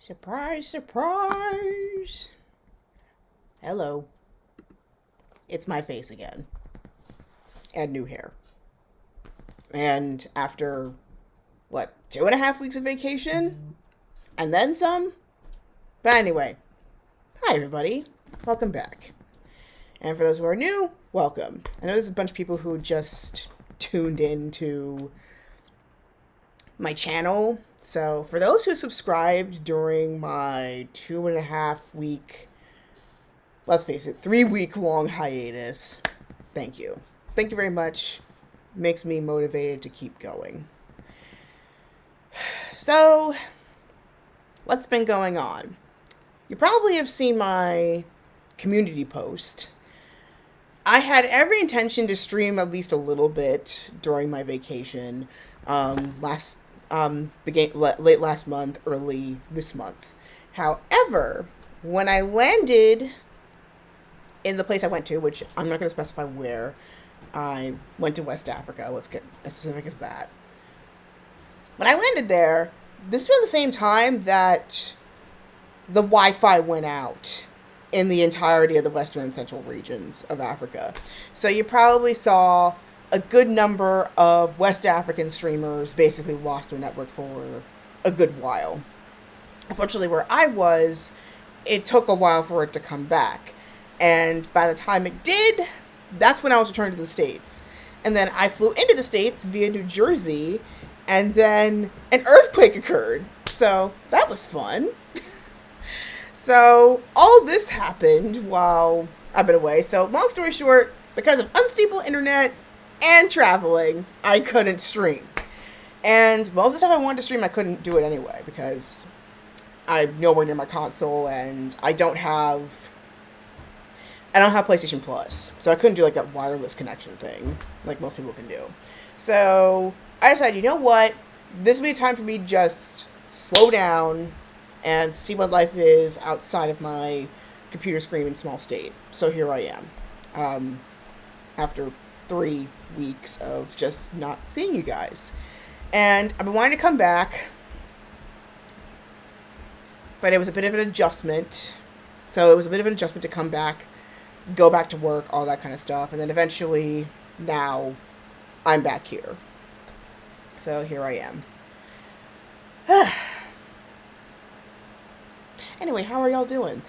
Surprise, surprise! Hello. It's my face again. And new hair. And after, 2.5 weeks of vacation? And then some? But anyway, hi everybody. Welcome back. And for those who are new, welcome. I know there's a bunch of people who just tuned into my channel. So for those who subscribed during my 2.5 week, let's face it, 3 week long hiatus, thank you. Thank you very much. Makes me motivated to keep going. So, what's been going on? You probably have seen my community post. I had every intention to stream at least a little bit during my vacation, late last month, early this month. However, when I landed in the place I went to, which I'm not going to specify where, I went to West Africa. Let's get as specific as that. When I landed there, this was the same time that the Wi-Fi went out in the entirety of the western and central regions of Africa. So you probably saw a good number of West African streamers basically lost their network for a good while. Unfortunately, where I was, it took a while for it to come back. And by the time it did, that's when I was returned to the States. And then I flew into the States via New Jersey, and then an earthquake occurred. So that was fun. So all this happened while I've been away. So long story short, because of unstable internet and traveling, I couldn't stream. And most of the stuff I wanted to stream, I couldn't do it anyway because I'm nowhere near my console and I don't have PlayStation Plus. So I couldn't do like that wireless connection thing like most people can do. So I decided, you know what? This would be a time for me to just slow down and see what life is outside of my computer screen in small state. So here I am. After 3 weeks of just not seeing you guys. And I've been wanting to come back, but it was a bit of an adjustment. So it was a bit of an adjustment to come back, go back to work, all that kind of stuff. And then eventually, now, I'm back here. So here I am. Anyway, how are y'all doing?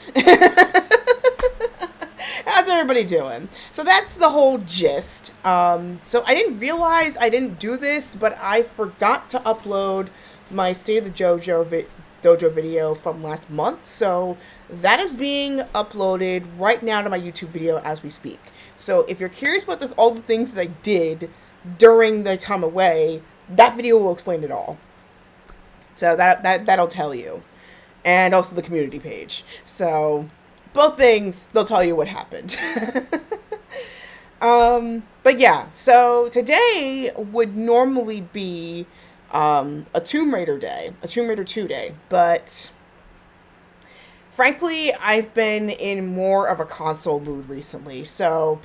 How's everybody doing? So that's the whole gist. So I didn't realize I didn't do this, but I forgot to upload my State of the Dojo video from last month. So that is being uploaded right now to my YouTube video as we speak. So if you're curious about all the things that I did during the time away, that video will explain it all. So that'll tell you. And also the community page. So both things, they'll tell you what happened. But yeah, so today would normally be a Tomb Raider day, a Tomb Raider 2 day, but frankly, I've been in more of a console mood recently. So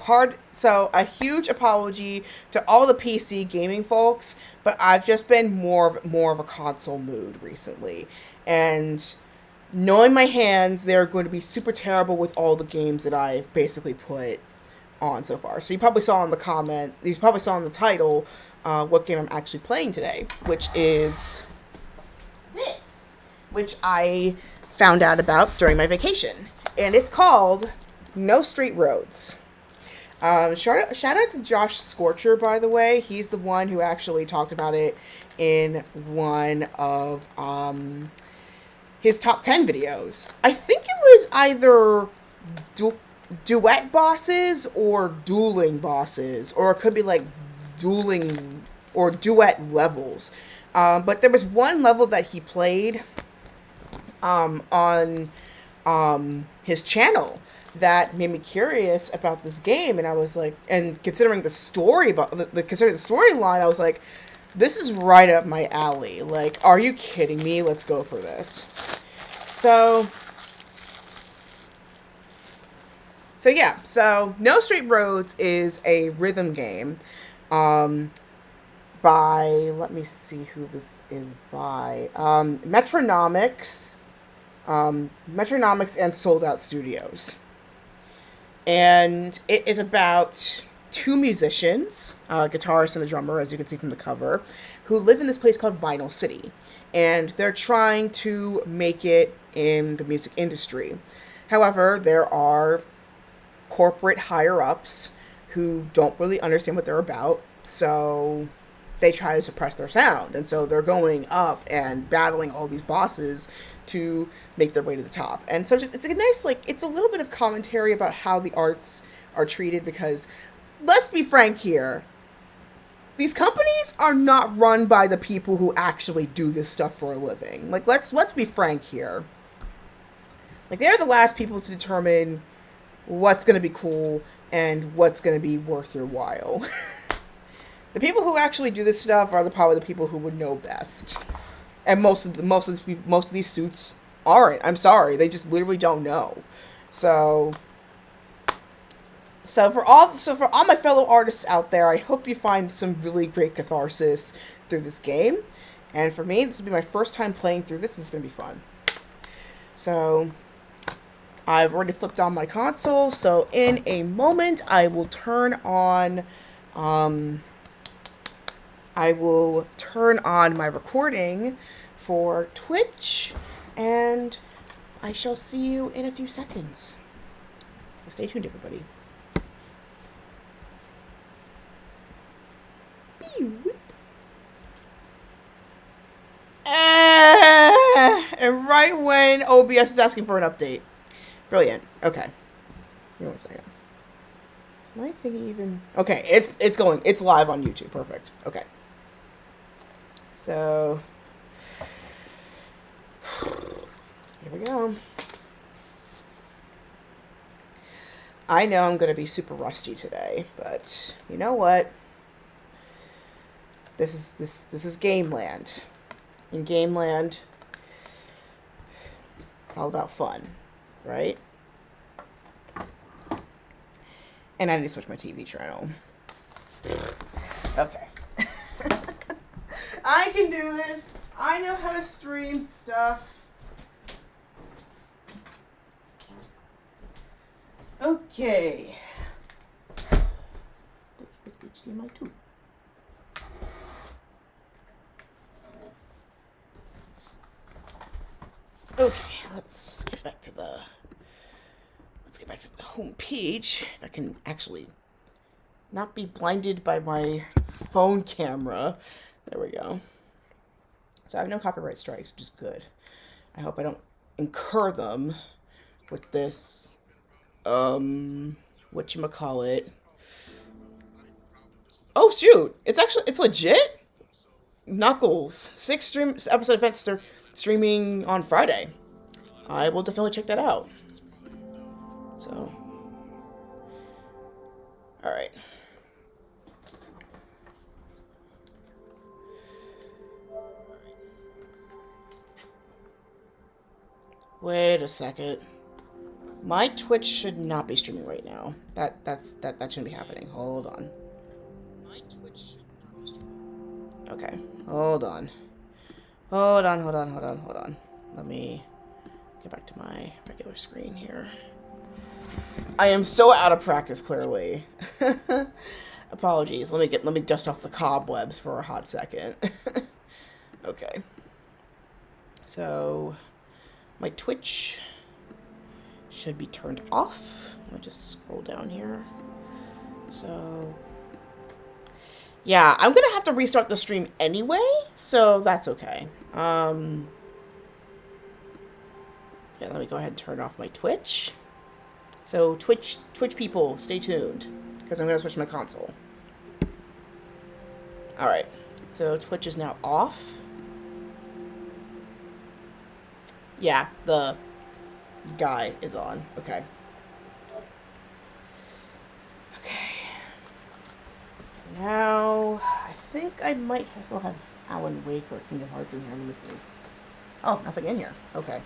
a huge apology to all the PC gaming folks, but I've just been more of a console mood recently. And knowing my hands, they're going to be super terrible with all the games that I've basically put on so far. So you probably saw in the title, what game I'm actually playing today, which is this, which I found out about during my vacation. And it's called No Straight Roads. Shout out to Josh Scorcher, by the way. He's the one who actually talked about it in one of his top 10 videos. I think it was either Duet Bosses or Dueling Bosses, or it could be like Dueling or Duet Levels. But there was one level that he played on his channel that made me curious about this game, and I was like, and considering the storyline, I was like, this is right up my alley. Like, are you kidding me? Let's go for this. So yeah. So No Straight Roads is a rhythm game by, let me see who this is by, Metronomics Metronomics and Sold Out Studios. And it is about two musicians, a guitarist and a drummer, as you can see from the cover, who live in this place called Vinyl City. And they're trying to make it in the music industry. However, there are corporate higher-ups who don't really understand what they're about, so they try to suppress their sound. And so they're going up and battling all these bosses to make their way to the top. And so it's a nice, like, it's a little bit of commentary about how the arts are treated, because let's be frank here, these companies are not run by the people who actually do this stuff for a living. Like, let's be frank here. Like, they're the last people to determine what's going to be cool and what's going to be worth your while. The people who actually do this stuff are probably the people who would know best. And most of these suits aren't. I'm sorry, they just literally don't know. So for all my fellow artists out there, I hope you find some really great catharsis through this game. And for me, this will be my first time playing through this. This is going to be fun. So I've already flipped on my console, so in a moment I will turn on my recording for Twitch, and I shall see you in a few seconds. So stay tuned, everybody. And right when OBS is asking for an update. Brilliant. Okay. Give me 1 second. Is my thing even... Okay, it's going. It's live on YouTube. Perfect. Okay. So... Here we go. I know I'm going to be super rusty today, but you know what? This is Game Land. In Game Land, it's all about fun, right? And I need to switch my TV channel. Okay. I can do this. I know how to stream stuff. Okay. It's HDMI 2. Okay, let's get back to the home page. If I can actually not be blinded by my phone camera. There we go. So I have no copyright strikes, which is good. I hope I don't incur them with this whatchamacallit. Oh shoot! It's legit? Knuckles. 6 episode events streaming on Friday. I will definitely check that out. So, alright. Wait a second. My Twitch should not be streaming right now. That shouldn't be happening. Hold on. My Twitch should not be streaming. Okay. Hold on. Hold on. Let me get back to my regular screen here. I am so out of practice, clearly. Apologies. Let me dust off the cobwebs for a hot second. Okay. So my Twitch should be turned off. Let me just scroll down here. So yeah, I'm gonna have to restart the stream anyway, so that's okay. Yeah, let me go ahead and turn off my Twitch. So Twitch people, stay tuned, because I'm gonna switch my console. Alright, so Twitch is now off. Yeah, the guy is on. Okay. Now, I think I might still have Alan Wake or Kingdom Hearts in here. Let me see. Oh, nothing in here. Okay.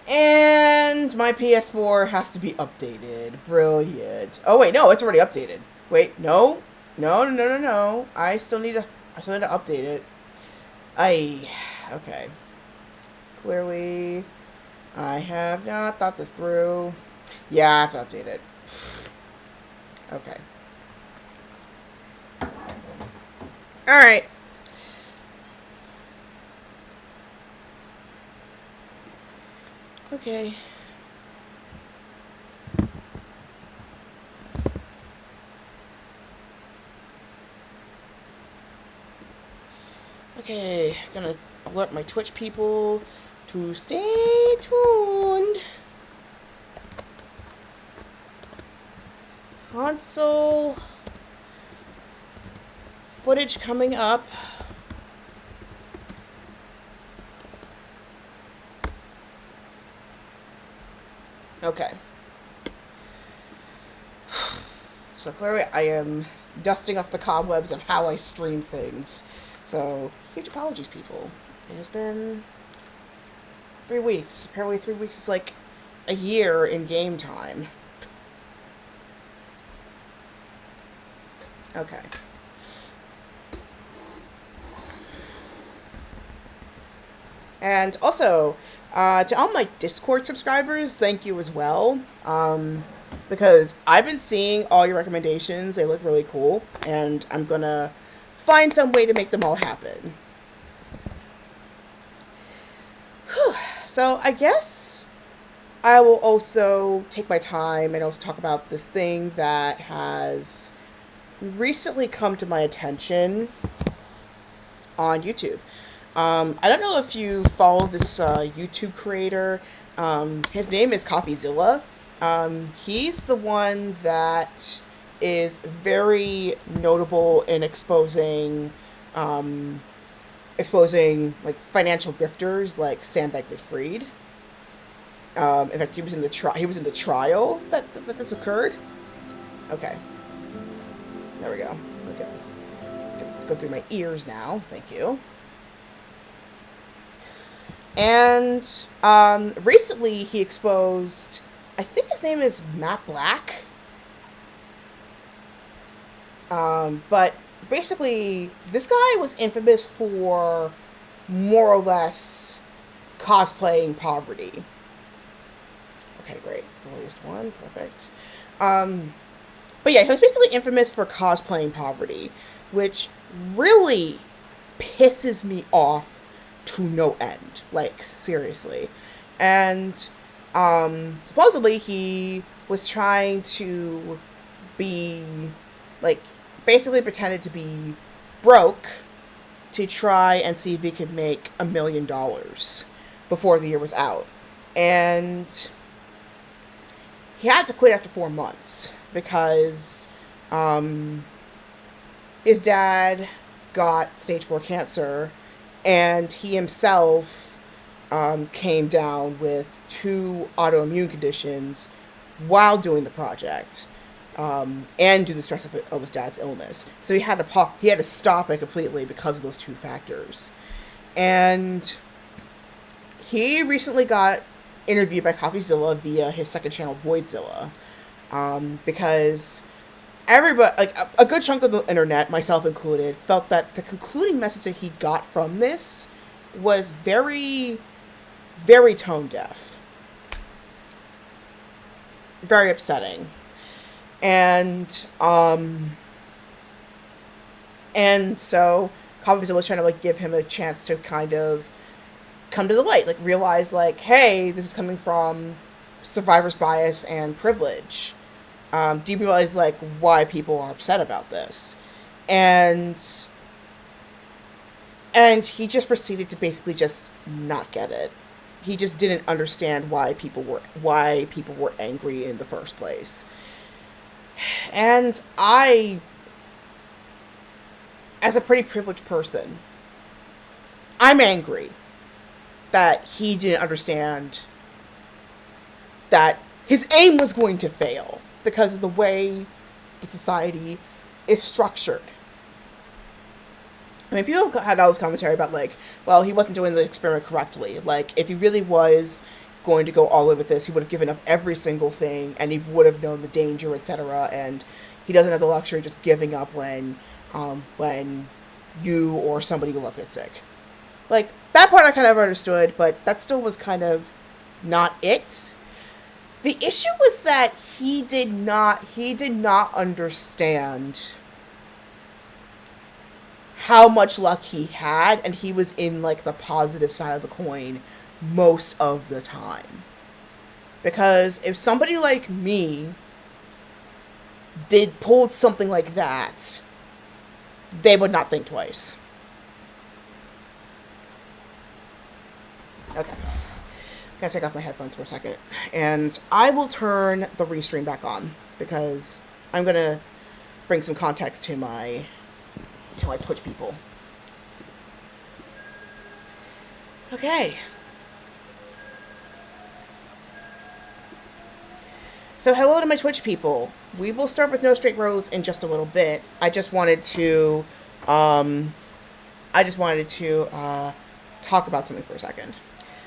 And my PS4 has to be updated. Brilliant. Oh, wait, no, it's already updated. Wait, no. No. I still need to update it. Okay. Clearly, I have not thought this through. Yeah, I have to update it. Okay. Alright. Okay. Okay, gonna alert my Twitch people to stay tuned. Console footage coming up. Okay. So clearly I am dusting off the cobwebs of how I stream things. So, huge apologies, people. It has been 3 weeks. Apparently 3 weeks is like a year in game time. Okay. And also, to all my Discord subscribers, thank you as well. Because I've been seeing all your recommendations. They look really cool. And I'm gonna find some way to make them all happen. Whew. So I guess I will also take my time and also talk about this thing that has recently come to my attention on YouTube. I don't know if you follow this YouTube creator. His name is CoffeeZilla. He's the one that is very notable in exposing like financial grifters like Sam Bankman-Fried. In fact, he was in the trial that this occurred. Okay, there we go. Let's go through my ears now. Thank you. And recently he exposed, I think his name is Matt Black. But basically, this guy was infamous for more or less cosplaying poverty. Okay, great. It's the latest one. Perfect. But yeah, he was basically infamous for cosplaying poverty, which really pisses me off to no end. Like, seriously. And supposedly he was trying to be, like, basically pretended to be broke to try and see if he could make $1 million before the year was out. And he had to quit after 4 months because his dad got stage 4 cancer, and he himself came down with 2 autoimmune conditions while doing the project, and due to the stress of his dad's illness. So he had to stop it completely because of those 2 factors. And he recently got interviewed by CoffeeZilla via his second channel, Voidzilla, because everybody, like a good chunk of the internet, myself included, felt that the concluding message that he got from this was very, very tone deaf, very upsetting, and so CoffeeZilla was trying to like give him a chance to kind of come to the light, like realize like, hey, this is coming from survivor's bias and privilege. Do you realize like why people are upset about this? And he just proceeded to basically just not get it. He just didn't understand why people were angry in the first place. And I, as a pretty privileged person, I'm angry that he didn't understand that his aim was going to fail because of the way the society is structured. I mean, people had all this commentary about, like, well, he wasn't doing the experiment correctly. Like, if he really was going to go all in with this, he would have given up every single thing, and he would have known the danger, etc., and he doesn't have the luxury of just giving up when you or somebody you love gets sick. Like, that part I kind of understood, but that still was kind of not it. The issue was that he did not understand how much luck he had, and he was in like the positive side of the coin most of the time. Because if somebody like me pulled something like that, they would not think twice. Okay. I'm gonna take off my headphones for a second. And I will turn the restream back on because I'm gonna bring some context to my Twitch people. Okay. So hello to my Twitch people. We will start with No Straight Roads in just a little bit. I just wanted to talk about something for a second.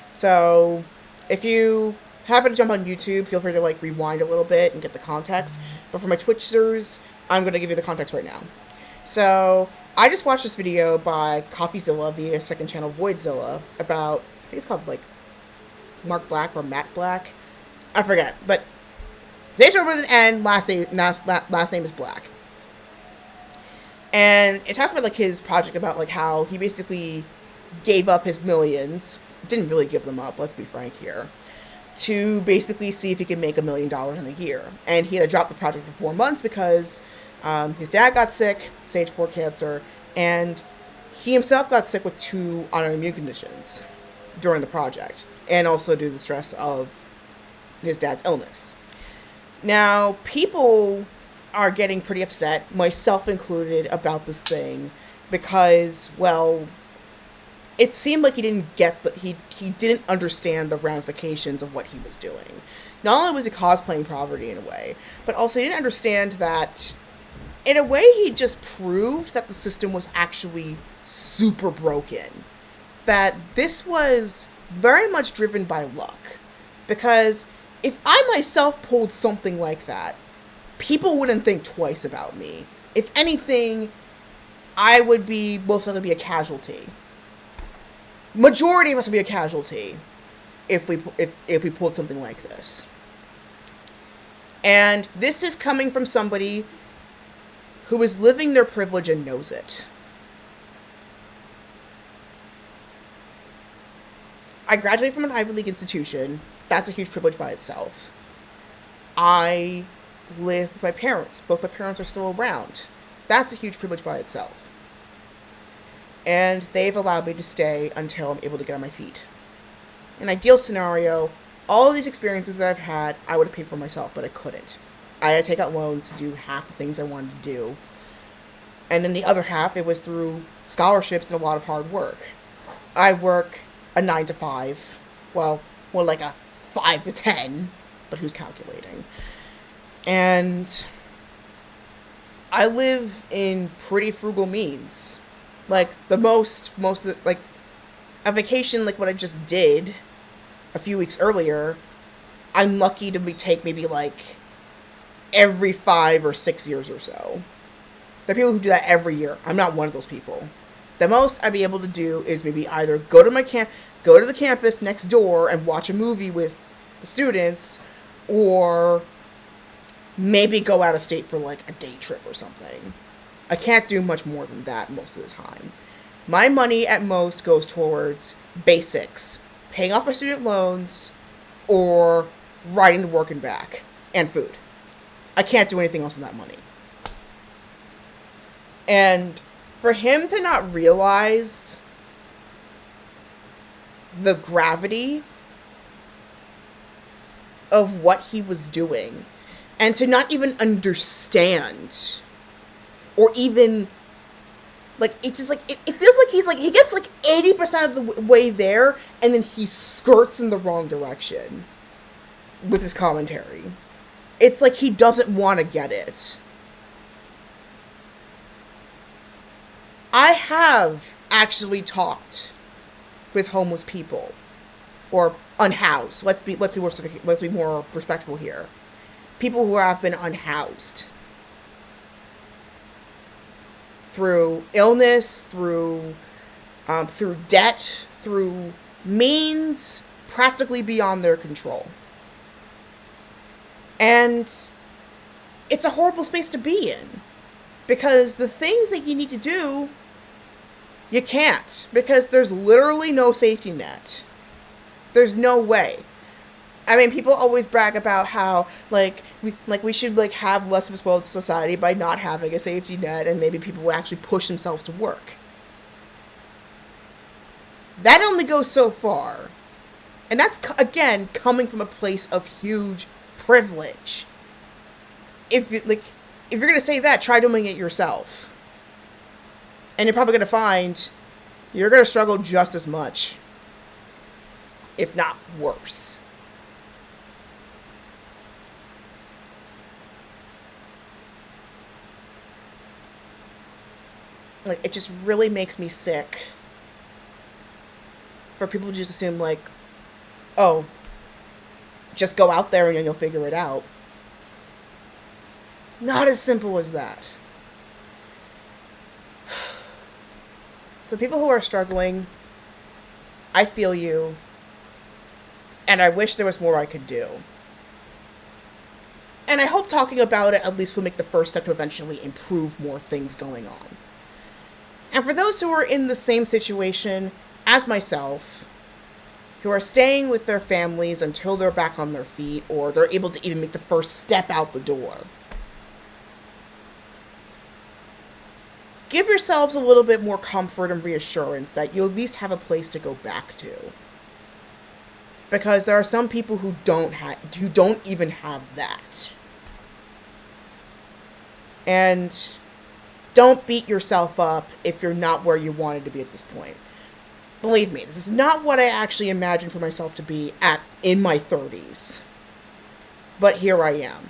So if you happen to jump on YouTube, feel free to like rewind a little bit and get the context. But for my Twitchers, I'm going to give you the context right now. So I just watched this video by CoffeeZilla via second channel Voidzilla about, I think it's called like Mark Black or Matt Black. I forget, but they start with an N, last name is Black. And it talked about like his project about like how he basically gave up his millions, didn't really give them up, let's be frank here, to basically see if he could make $1 million in a year. And he had to drop the project for 4 months because his dad got sick, stage 4 cancer, and he himself got sick with 2 autoimmune conditions during the project, and also due to the stress of his dad's illness. Now, people are getting pretty upset, myself included, about this thing because, well, it seemed like he didn't understand the ramifications of what he was doing. Not only was he cosplaying poverty in a way, but also he didn't understand that, in a way, he just proved that the system was actually super broken. That this was very much driven by luck. Because if I myself pulled something like that, people wouldn't think twice about me. If anything, I would be most likely be a casualty. Majority of us would be a casualty if we pulled something like this. And this is coming from somebody who is living their privilege and knows it. I graduated from an Ivy League institution. That's a huge privilege by itself. I live with my parents. Both my parents are still around. That's a huge privilege by itself. And they've allowed me to stay until I'm able to get on my feet. In an ideal scenario, all of these experiences that I've had, I would have paid for myself, but I couldn't. I had to take out loans to do half the things I wanted to do. And then the other half, it was through scholarships and a lot of hard work. I work a 9 to 5. Well, more like a 5 to 10, but who's calculating? And I live in pretty frugal means. Like, most of the, like, a vacation like what I just did a few weeks earlier, I'm lucky to take maybe, like, every 5 or 6 years or so. There are people who do that every year. I'm not one of those people. The most I'd be able to do is maybe either go to the campus next door and watch a movie with the students, or maybe go out of state for, like, a day trip or something. I can't do much more than that most of the time. My money at most goes towards basics, paying off my student loans, or riding to work and back, and food. I can't do anything else with that money. And for him to not realize the gravity of what he was doing, and to not even understand, or even, like, it's just like, it feels like he gets like 80% of the way there, and then he skirts in the wrong direction with his commentary. It's like he doesn't want to get it. I have actually talked with homeless people, or unhoused. Let's be more respectful here. People who have been unhoused through illness, through debt, through means practically beyond their control. And it's a horrible space to be in, because the things that you need to do, you can't, because there's literally no safety net. There's no way. I mean, people always brag about how, we should, have less of a spoiled society by not having a safety net, and maybe people will actually push themselves to work. That only goes so far. And that's, again, coming from a place of huge privilege. If you're going to say that, try doing it yourself. And you're probably going to find you're going to struggle just as much, if not worse. It just really makes me sick for people to just assume, oh, just go out there and you'll figure it out. Not as simple as that. So people who are struggling, I feel you, and I wish there was more I could do. And I hope talking about it at least will make the first step to eventually improve more things going on. And for those who are in the same situation as myself, who are staying with their families until they're back on their feet, or they're able to even make the first step out the door, give yourselves a little bit more comfort and reassurance that you'll at least have a place to go back to. Because there are some people who don't even have that. And don't beat yourself up if you're not where you wanted to be at this point. Believe me, this is not what I actually imagined for myself to be in my 30s. But here I am.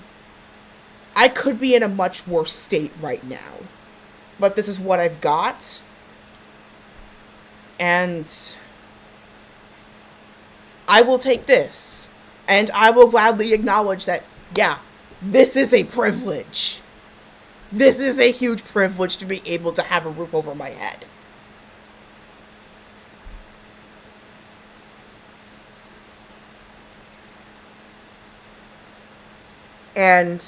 I could be in a much worse state right now. But this is what I've got. And I will take this. And I will gladly acknowledge that, yeah, this is a privilege. This is a huge privilege to be able to have a roof over my head. And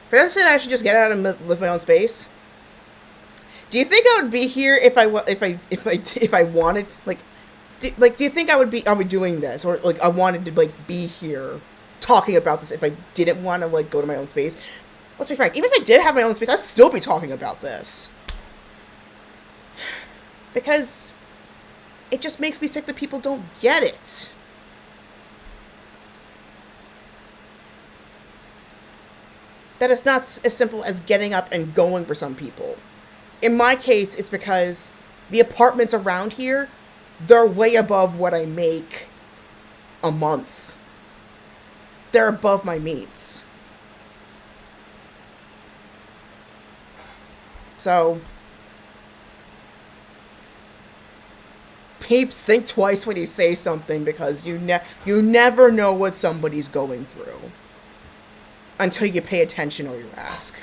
for them to say that I should just get out and live my own space, do you think I would be here if I wanted, do you think I would be doing this, or I wanted to be here talking about this if I didn't want to go to my own space? Let's be frank, even if I did have my own space, I'd still be talking about this. Because it just makes me sick that people don't get it. That it's not as simple as getting up and going for some people. In my case, it's because the apartments around here, they're way above what I make a month. They're above my means. So, peeps, think twice when you say something, because you never know what somebody's going through until you pay attention or you ask.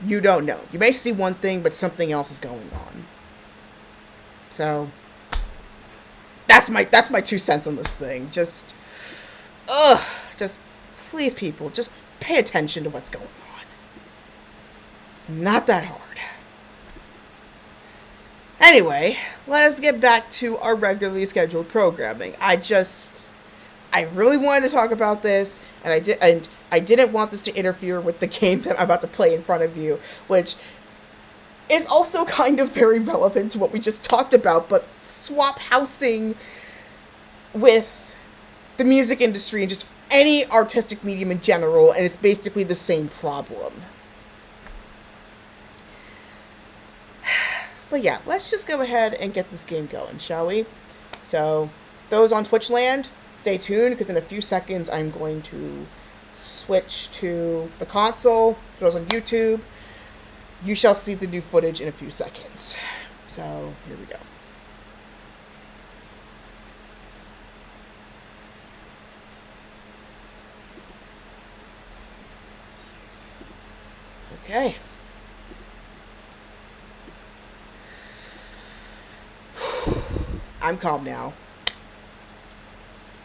You don't know. You may see one thing, but something else is going on. So, that's my 2 cents on this thing. Just please, people, just pay attention to what's going on. It's not that hard. Anyway, let's get back to our regularly scheduled programming. I really wanted to talk about this, and I didn't want this to interfere with the game that I'm about to play in front of you, which is also kind of very relevant to what we just talked about, but swap housing with the music industry and just any artistic medium in general, and it's basically the same problem. But yeah, let's just go ahead and get this game going, shall we? So, those on Twitch land, stay tuned, because in a few seconds I'm going to switch to the console. For those on YouTube, you shall see the new footage in a few seconds. So, here we go. Okay. I'm calm now.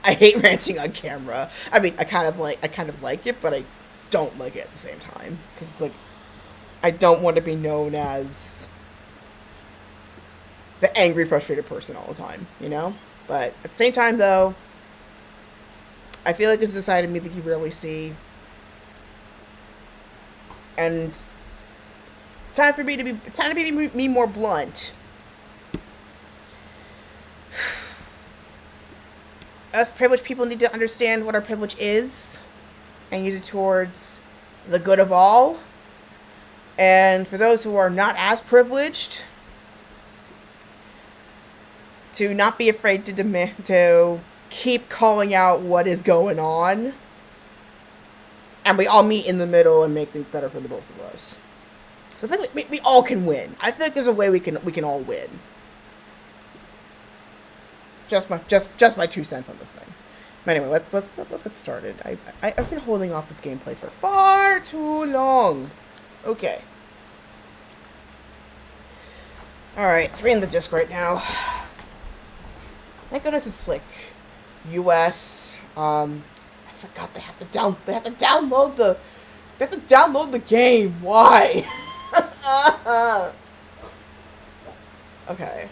I hate ranting on camera. I mean, I kind of like it, but I don't like it at the same time because it's like I don't want to be known as the angry, frustrated person all the time, you know? But at the same time, though, I feel like it's a side of me that you rarely see. And it's time for me to be, it's time to be me more blunt. Us privileged people need to understand what our privilege is and use it towards the good of all. And for those who are not as privileged, to not be afraid to keep calling out what is going on. And we all meet in the middle and make things better for the both of us. So I think we all can win. I think there's a way we can all win. Just my 2 cents on this thing. But anyway, let's get started. I've been holding off this gameplay for far too long. Okay. Alright, it's reading the disc right now. Thank goodness it's like US. I forgot they have to download the game. Why? Okay.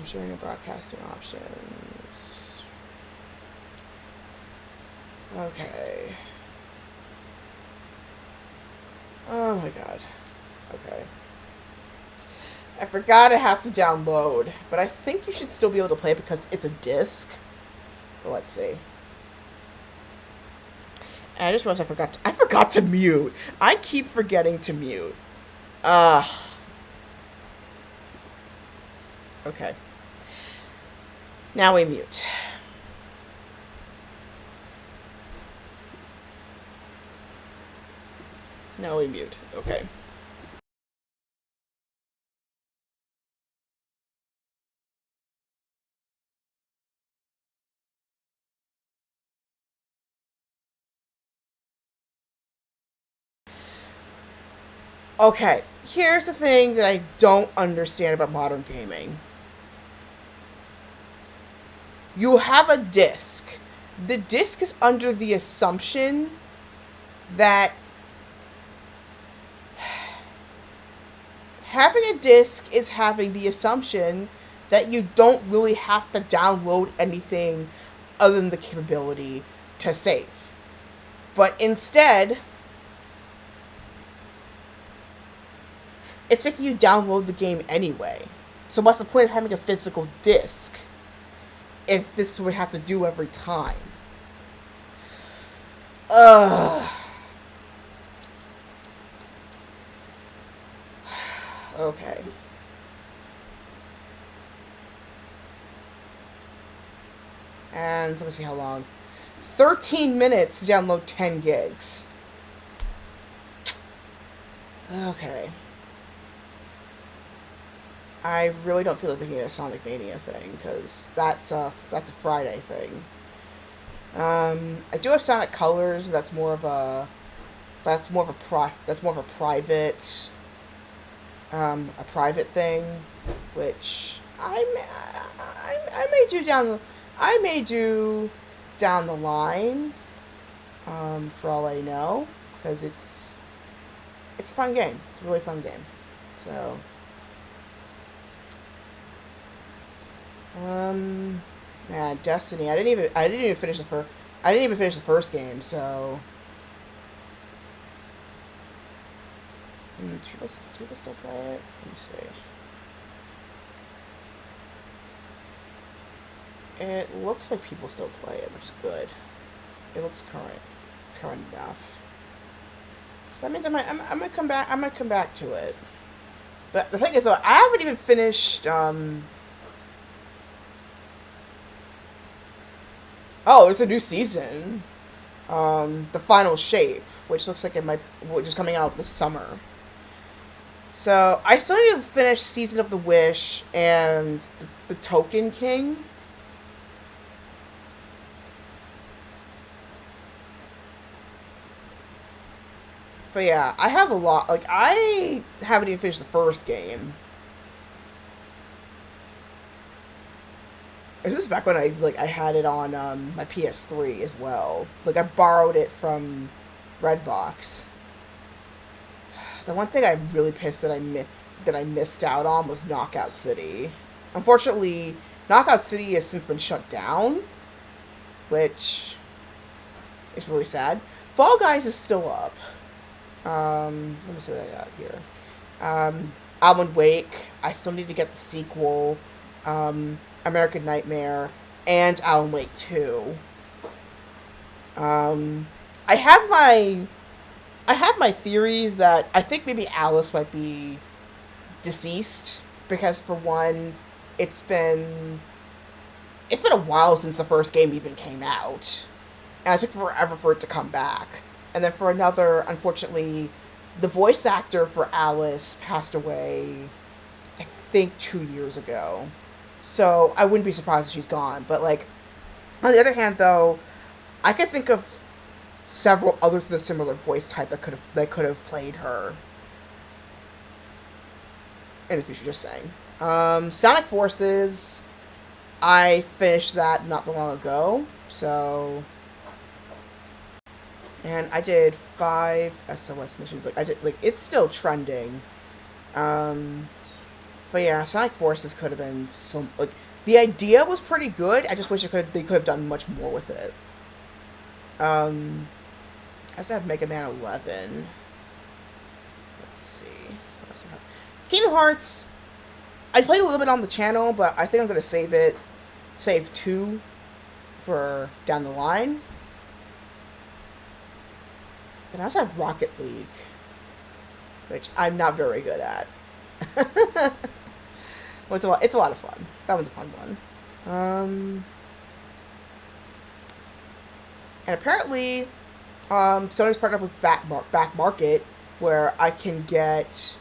Showing your broadcasting options. Okay. Oh my god. Okay. I forgot it has to download, but I think you should still be able to play it because it's a disc. But let's see. And I just realized I forgot to mute. I keep forgetting to mute. Okay. Now we mute. Now we mute. Okay. Okay, here's the thing that I don't understand about modern gaming. You have a disc. The disc is under the assumption that having a disc is having the assumption that you don't really have to download anything other than the capability to save. But instead, it's making you download the game anyway. So what's the point of having a physical disc if this is what we have to do every time? Okay. And let me see how long. 13 minutes to download 10 gigs. Okay. I really don't feel like making a Sonic Mania thing because that's a Friday thing. I do have Sonic Colors, but that's more of a private thing, which I may do down the line, for all I know, because it's a fun game. It's a really fun game. So, man, Destiny. I didn't even finish the first game. So, do people still play it? Let me see. It looks like people still play it, which is good. It looks current enough. So that means I might come back. I might come back to it. But the thing is, though, I haven't even finished. Oh, there's a new season. The Final Shape, which looks like which is coming out this summer. So I still need to finish Season of the Wish and the Token King. But yeah, I have a lot. Like, I haven't even finished the first game. This was back when I had it on my PS3 as well. Like I borrowed it from Redbox. The one thing I'm really pissed that I missed out on was Knockout City. Unfortunately, Knockout City has since been shut down, which is really sad. Fall Guys is still up. Let me see what I got here. Alan Wake. I still need to get the sequel. American Nightmare and Alan Wake 2. I have my theories that I think maybe Alice might be deceased because for one, it's been a while since the first game even came out, and it took forever for it to come back. And then for another, unfortunately, the voice actor for Alice passed away, I think 2 years ago. So I wouldn't be surprised if she's gone. But like, on the other hand, though, I could think of several others with a similar voice type that could have played her in the future. Just saying. Sonic Forces, I finished that not that long ago. So, and I did 5 SOS missions. It's still trending. But yeah, Sonic Forces could have been the idea was pretty good. I just wish they could have done much more with it. I also have Mega Man 11. Let's see. What else do I have? Kingdom Hearts. I played a little bit on the channel, but I think I'm gonna save 2 for down the line. And I also have Rocket League, which I'm not very good at. Well, it's a lot of fun. That one's a fun one. And apparently, Sony's partnered up with Back Market, where I can get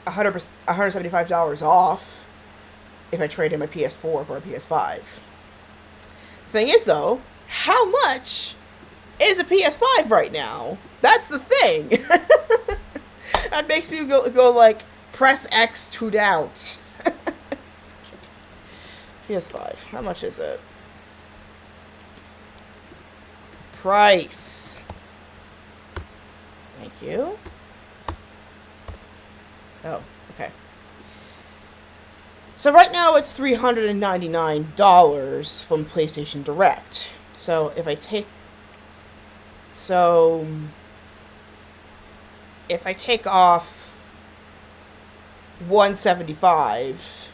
$175 off if I trade in my PS4 for a PS5. Thing is, though, how much is a PS5 right now? That's the thing. That makes me go like, press X to doubt. PS5. How much is it? Price. Thank you. Oh, okay. So right now it's $399 from PlayStation Direct. So if I take off $175,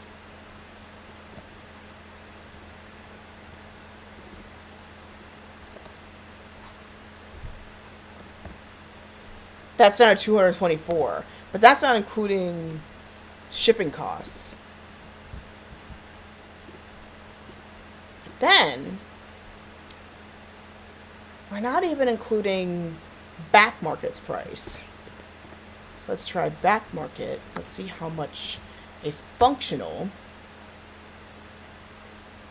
that's down to $224, but that's not including shipping costs. But then we're not even including Back Market's price. So let's try Back Market. Let's see how much a functional,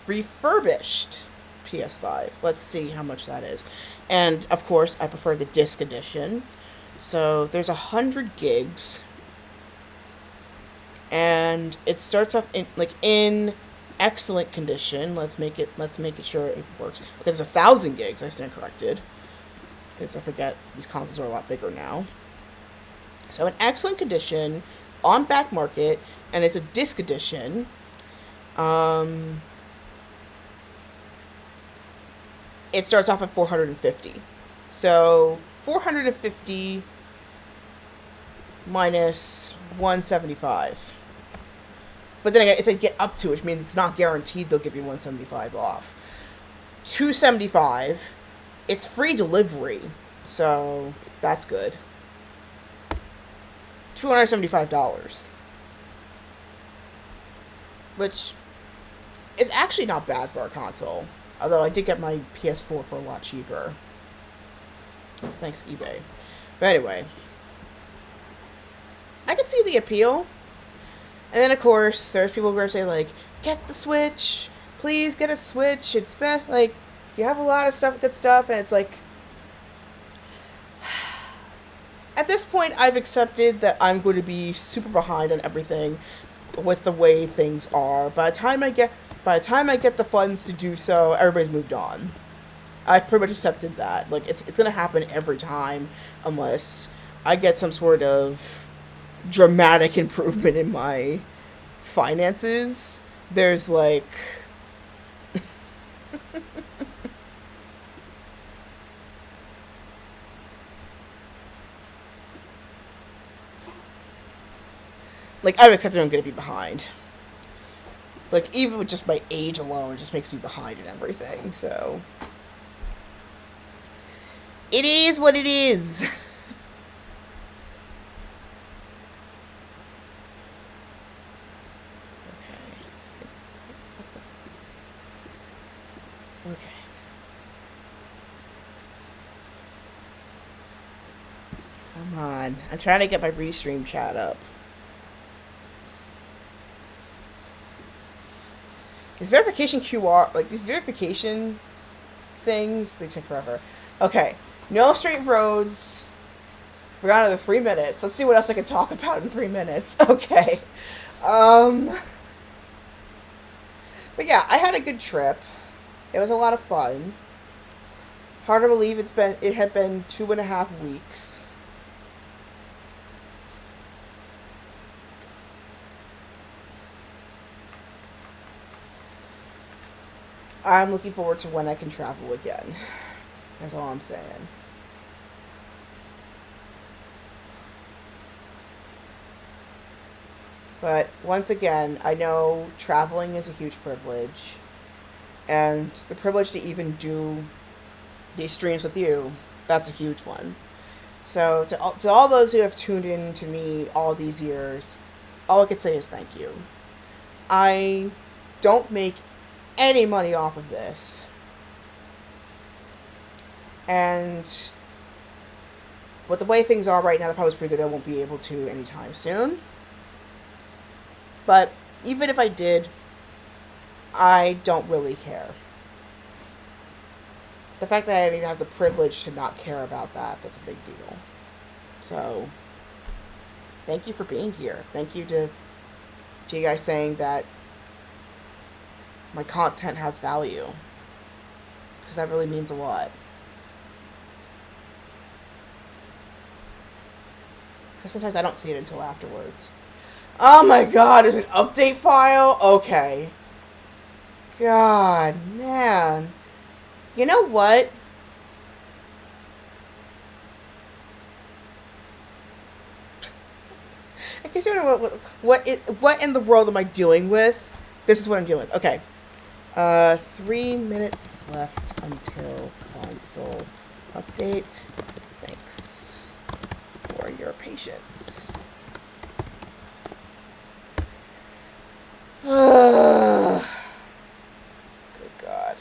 refurbished PS5. Let's see how much that is. And, of course, I prefer the disc edition. So there's 100 gigs. And it starts off in excellent condition. Let's make it sure it works. Because it's 1,000 gigs, I stand corrected. Because I forget these consoles are a lot bigger now. So in excellent condition, on Back Market, and it's a disc edition. It starts off at $450. So $450 minus $175. But then again, it's a get up to, which means it's not guaranteed they'll give you $175 off. $275. It's free delivery, so that's good. $275, which is actually not bad for a console. Although I did get my PS4 for a lot cheaper. Thanks, eBay. But anyway, I can see the appeal. And then, of course, there's people who are going to say, like, get the Switch. Please get a Switch. It's like, you have a lot of good stuff, and it's like, at this point, I've accepted that I'm going to be super behind on everything with the way things are. By the time I get by the time I get the funds to do so, everybody's moved on. I've pretty much accepted that. Like, it's going to happen every time unless I get some sort of dramatic improvement in my finances. There's, like... like, I've accepted I'm going to be behind. Like, even with just my age alone, it just makes me behind in everything, so... It is what it is! Okay. Come on. I'm trying to get my restream chat up. These verification QR, like these verification things, they take forever. Okay. No straight roads. We got another 3 minutes. Let's see what else I can talk about in 3 minutes. Okay. But yeah, I had a good trip. It was a lot of fun. Hard to believe it had been 2.5 weeks. I'm looking forward to when I can travel again. That's all I'm saying. But once again, I know traveling is a huge privilege. And the privilege to even do these streams with you, that's a huge one. So to all those who have tuned in to me all these years, all I could say is thank you. I don't make any money off of this. And with the way things are right now, the probably pretty good. I won't be able to anytime soon. But even if I did, I don't really care. The fact that I even have the privilege to not care about that's a big deal. So, thank you for being here. Thank you to you guys saying that my content has value. Because that really means a lot. Because sometimes I don't see it until afterwards. Oh my god, there's an update file? Okay. God, man. You know what? I guess you know what in the world am I dealing with? This is what I'm dealing with. Okay. 3 minutes left until console update. Thanks for your patience. Good God.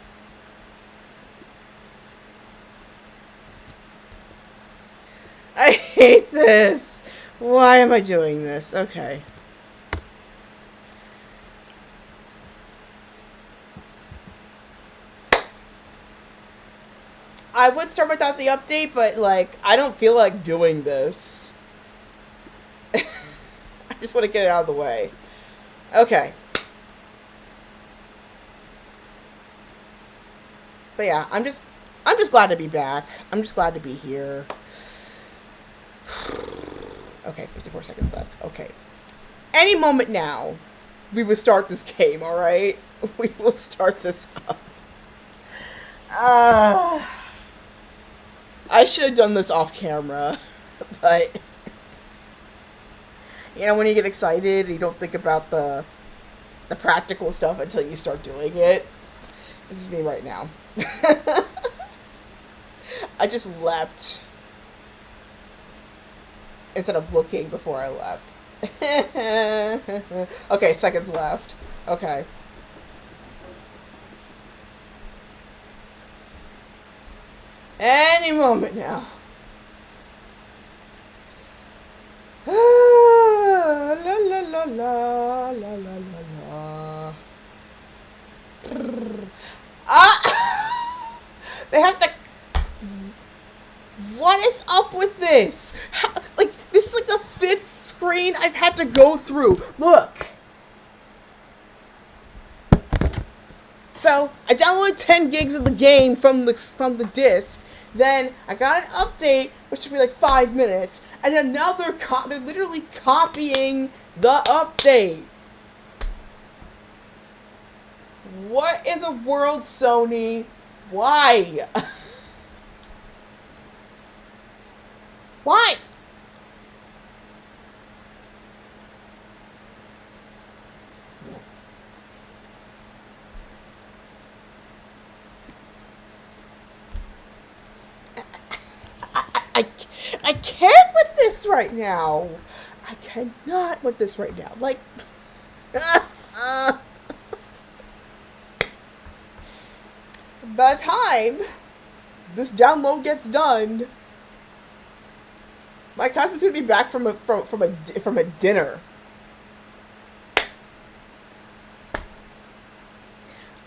I hate this. Why am I doing this? Okay. I would start without the update, but, like, I don't feel like doing this. I just want to get it out of the way. Okay. But yeah, I'm just glad to be back. I'm just glad to be here. Okay, 54 seconds left. Okay. Any moment now, we will start this game, alright? We will start this up. I should have done this off camera, but you know, when you get excited, you don't think about the practical stuff until you start doing it. This is me right now. I just leapt instead of looking before I leapt. Okay, seconds left. Okay. Any moment now. La la la la la la la. Ah! They have to. What is up with this? How, like, this is like the 5th screen I've had to go through. Look. So I downloaded 10 gigs of the game from the disc. Then I got an update, which took me like 5 minutes, and then now they're literally copying the update. What in the world, Sony? Why? Why? I, I can't with this right now. I cannot with this right now. Like, by the time this download gets done, my cousin's gonna be back from a dinner.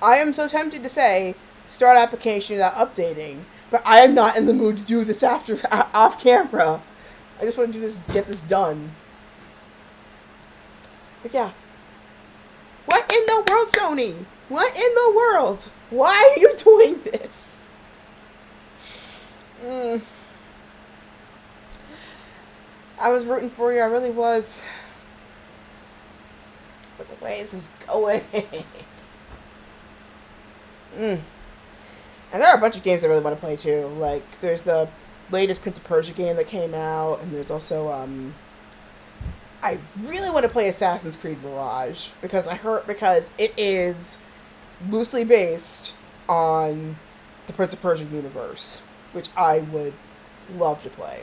I am so tempted to say start application without updating, but I am not in the mood to do this off camera. I just want to get this done. But yeah. What in the world, Sony? What in the world? Why are you doing this? I was rooting for you, I really was. But the way this is going. And there are a bunch of games I really want to play too. Like, there's the latest Prince of Persia game that came out, and there's also, I really want to play Assassin's Creed Mirage, because it is loosely based on the Prince of Persia universe, which I would love to play.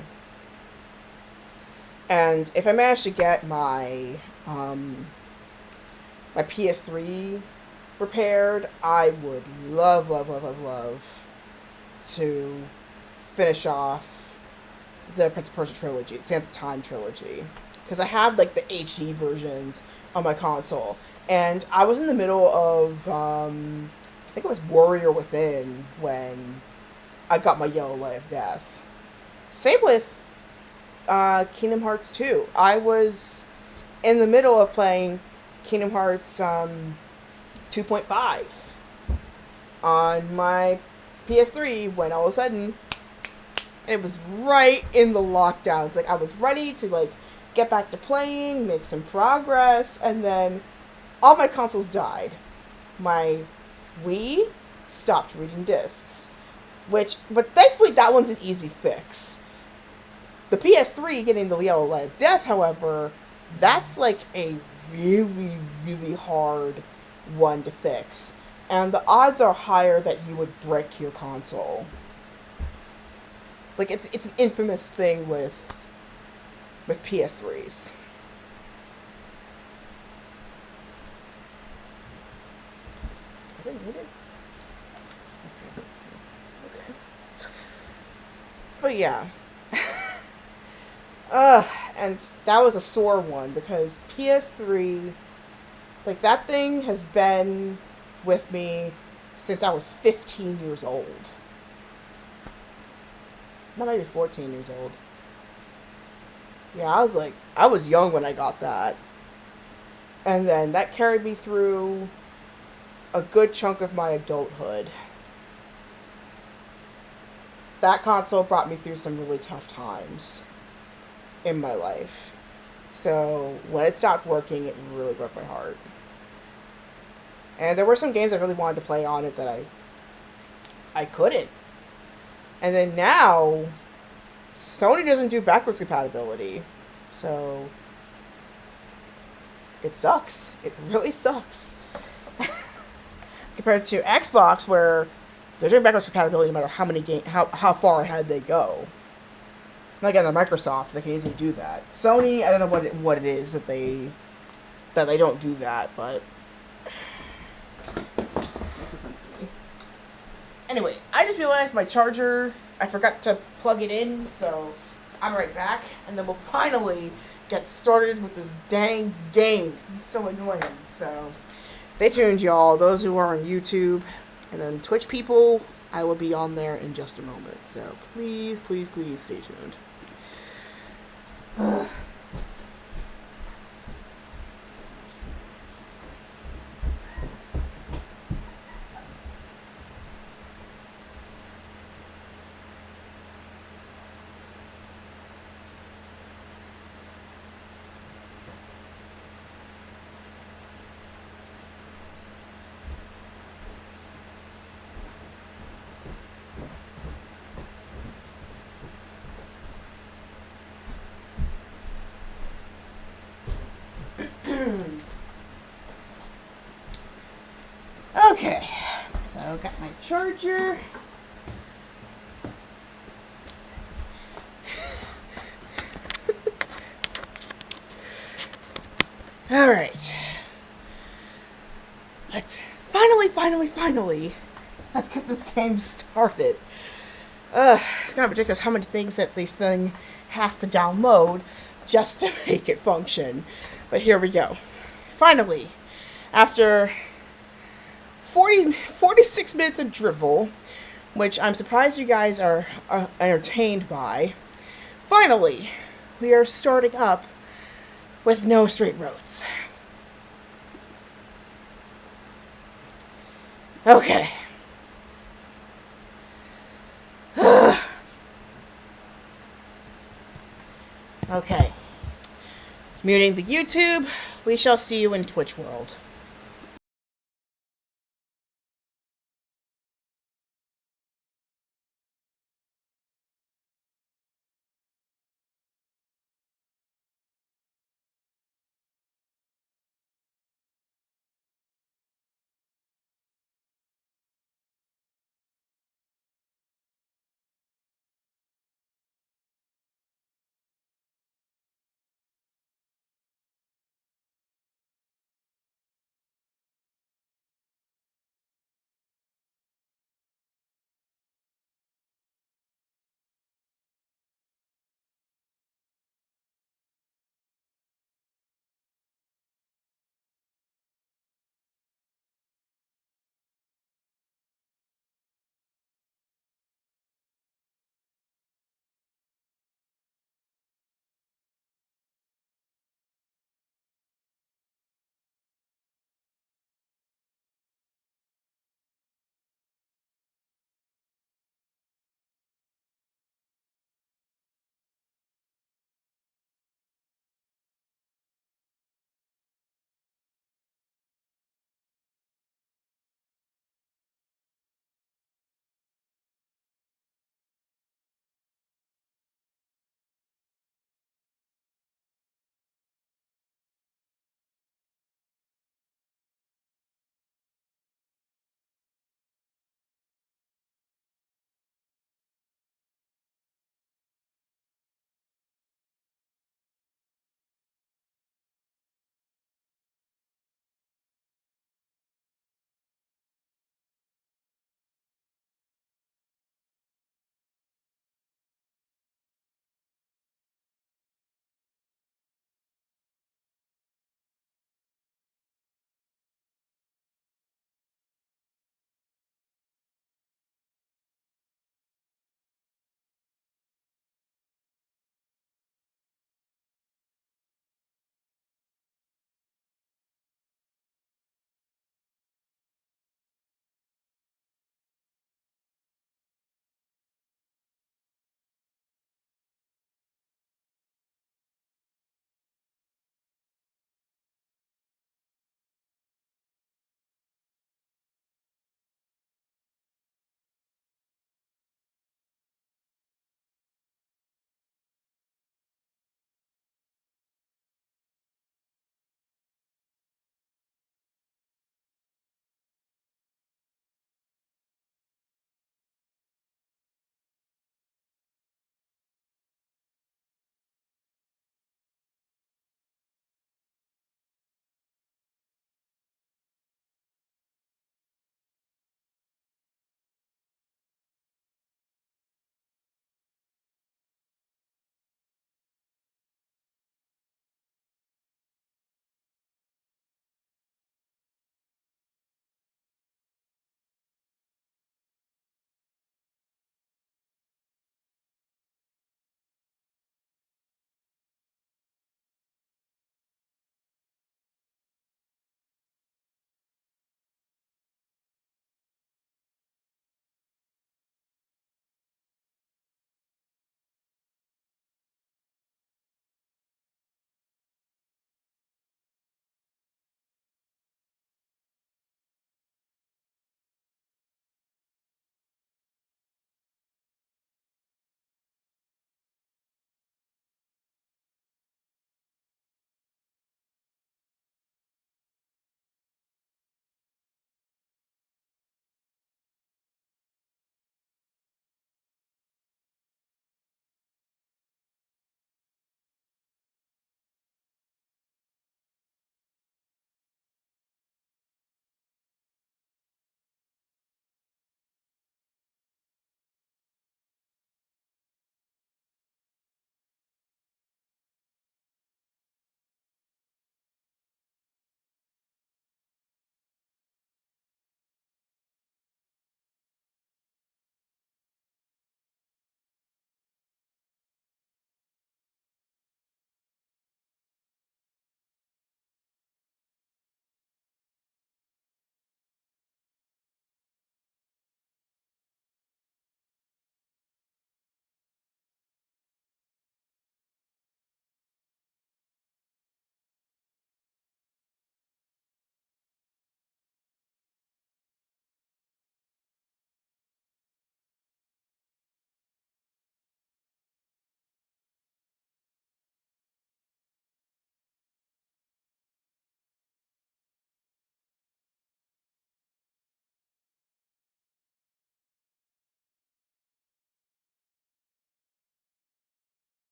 And if I manage to get my my PS3 repaired, I would love to finish off the Prince of Persia trilogy, the Sands of Time trilogy, because I have like the HD versions on my console, and I was in the middle of I think it was Warrior Within when I got my Yellow Light of Death. Same with Kingdom Hearts 2. I was in the middle of playing Kingdom Hearts 2.5 on my PS3 when all of a sudden it was right in the lockdown. It's like I was ready to like get back to playing, make some progress, and then all my consoles died. My Wii stopped reading discs, but thankfully that one's an easy fix. The PS3 getting the Yellow Light of Death, however, that's like a really, really hard one to fix. And the odds are higher that you would brick your console. Like, it's an infamous thing with PS3s. Is it muted? Okay. But yeah. And that was a sore one, because PS3, like, that thing has been with me since I was 15 years old. Not maybe 14 years old. Yeah, I was young when I got that. And then that carried me through a good chunk of my adulthood. That console brought me through some really tough times in my life. So when it stopped working, it really broke my heart. And there were some games I really wanted to play on it that I couldn't. And then now, Sony doesn't do backwards compatibility. So it sucks. It really sucks. Compared to Xbox, where they're doing backwards compatibility no matter how many how far ahead they go. And again, they're Microsoft; they can easily do that. Sony, I don't know what it is that they don't do that, but makes no sense to me. Anyway, I just realized my charger, I forgot to plug it in, so I'm right back, and then we'll finally get started with this dang game. This is so annoying. So stay tuned, y'all. Those who are on YouTube, and then Twitch people, I will be on there in just a moment. So please, please, please stay tuned. Okay, so got my charger. Alright. Let's finally, let's get this game started. It's kind of ridiculous how many things that this thing has to download just to make it function. But here we go. Finally, after 46 minutes of drivel, which I'm surprised you guys are entertained by, finally, we are starting up with no straight roads. Okay. Okay. Muting the YouTube. We shall see you in Twitch World.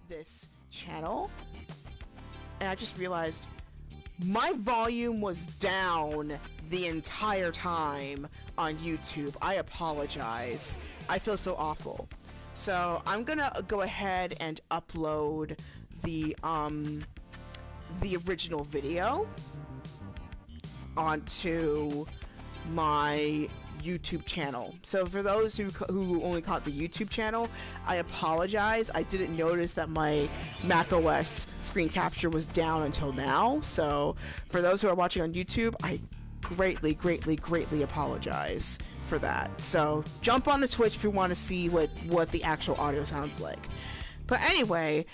this channel, and I just realized my volume was down the entire time on YouTube. I apologize. I feel so awful. So I'm gonna go ahead and upload the original video onto my YouTube channel. So for those who only caught the YouTube channel, I apologize. I didn't notice that my macOS screen capture was down until now. So for those who are watching on YouTube, I greatly apologize for that. So jump on the Twitch if you want to see what the actual audio sounds like. But anyway,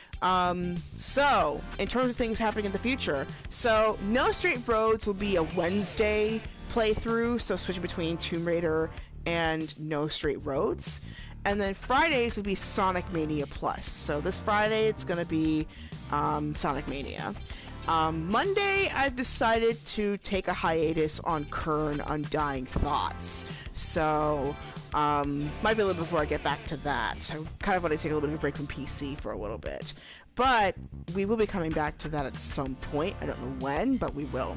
so in terms of things happening in the future, so No Straight Roads will be a Wednesday playthrough, so switching between Tomb Raider and No Straight Roads. And then Fridays will be Sonic Mania Plus. So this Friday it's going to be Sonic Mania. Monday, I've decided to take a hiatus on Kern Undying Thoughts. So, might be a little before I get back to that. I kind of want to take a little bit of a break from PC for a little bit. But we will be coming back to that at some point. I don't know when, but we will.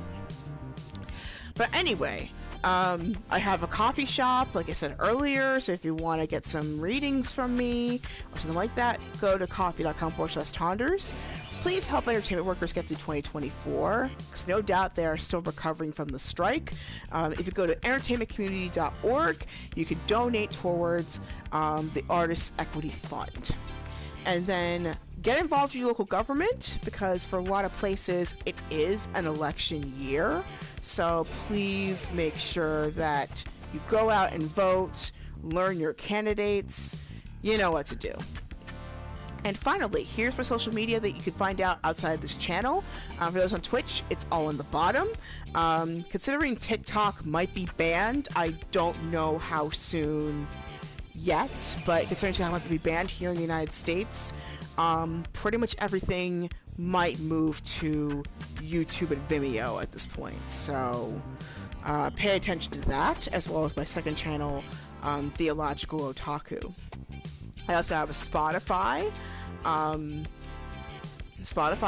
But anyway, I have a coffee shop, like I said earlier, so if you want to get some readings from me or something like that, go to coffee.com/Tonders. Please help entertainment workers get through 2024, because no doubt they are still recovering from the strike. If you go to entertainmentcommunity.org, you can donate towards the Artists' Equity Fund. And then get involved with your local government, because for a lot of places it is an election year. So please make sure that you go out and vote, learn your candidates, you know what to do. And finally, here's my social media that you can find out outside this channel. For those on Twitch, it's all in the bottom. Considering TikTok might be banned, I don't know how soon yet, but considering TikTok might be banned here in the United States, pretty much everything might move to YouTube and Vimeo at this point. So pay attention to that, as well as my second channel, Theological Otaku. I also have a Spotify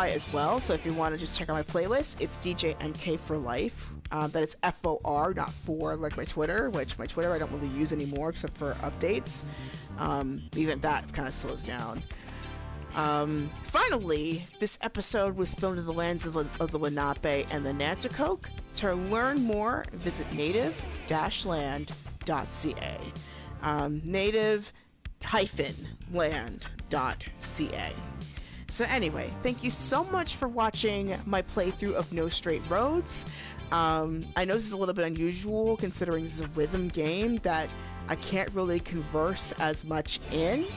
as well, so if you want to just check out my playlist, it's DJ MK for Life. That is FOR, not for like my Twitter, which my Twitter I don't really use anymore except for updates. Even that kind of slows down. Finally, this episode was filmed in the lands of the Lenape and the Nanticoke. To learn more, visit native-land.ca. native-land.ca. So anyway, thank you so much for watching my playthrough of No Straight Roads. I know this is a little bit unusual considering this is a rhythm game that I can't really converse as much in.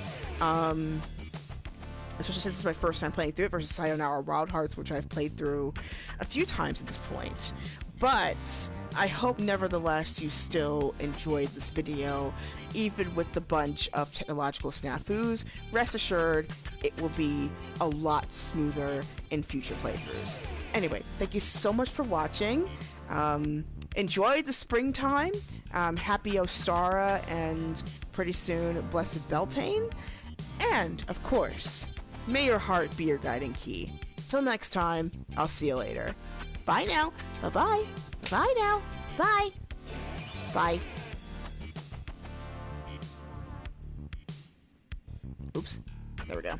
Especially since it's my first time playing through it versus Sayonara Wild Hearts, which I've played through a few times at this point. But I hope nevertheless you still enjoyed this video, even with the bunch of technological snafus. Rest assured, it will be a lot smoother in future playthroughs. Anyway, thank you so much for watching. Enjoy the springtime. Happy Ostara, and pretty soon, Blessed Beltane. And, of course, may your heart be your guiding key. Till next time, I'll see you later. Bye now. Bye-bye. Bye now. Bye. Bye. Oops. There we go.